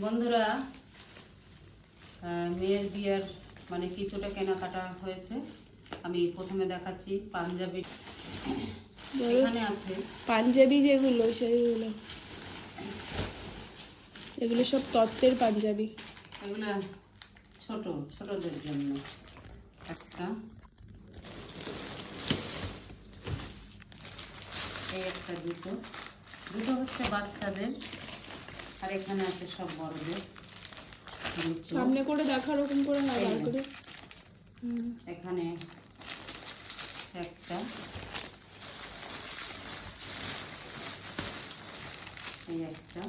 বন্ধুরা, মেয়ের বিয়ের মানে কিছুটা কেনাকাটা হয়েছে। আমি প্রথমে দেখাচ্ছি পাঞ্জাবি। এখানে আছে পাঞ্জাবি যেগুলো সেইগুলো, এগুলো সব তত্ত্বের পাঞ্জাবি। এগুলো ছোটদের জন্য। একটা এই একটা দুটো হচ্ছে বাচ্চাদের, আর এখানে আছে সব বড়দের। সামনে করে দেখা, ওরকম করে না বার করে। এখানে একটা, এই একটা,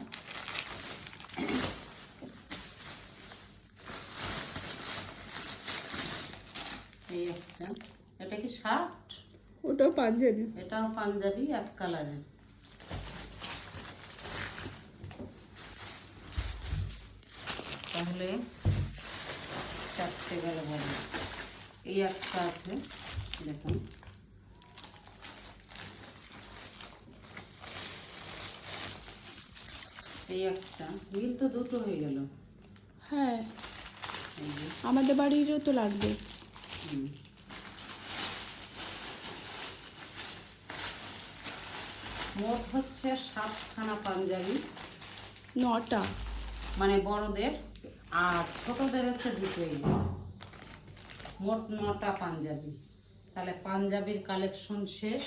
এই একটা। এটা কি শার্ট? ওটাও পাঞ্জাবি। এটাও পাঞ্জাবি, এক কালারের। তাহলে চারটে গেল বলে। এই একটা আছে, দেখুন। এই একটা নীল, তো দুটো হয়ে গেল। হ্যাঁ, আমাদের বাড়িরও তো লাগবে। মোট হচ্ছে 7খানা পাঞ্জাবি, 9টা, মানে বড়দের, আর ছোটদের হচ্ছে দুটোই। মোট 9টা পাঞ্জাবি। তাহলে পাঞ্জাবির কালেকশন শেষ।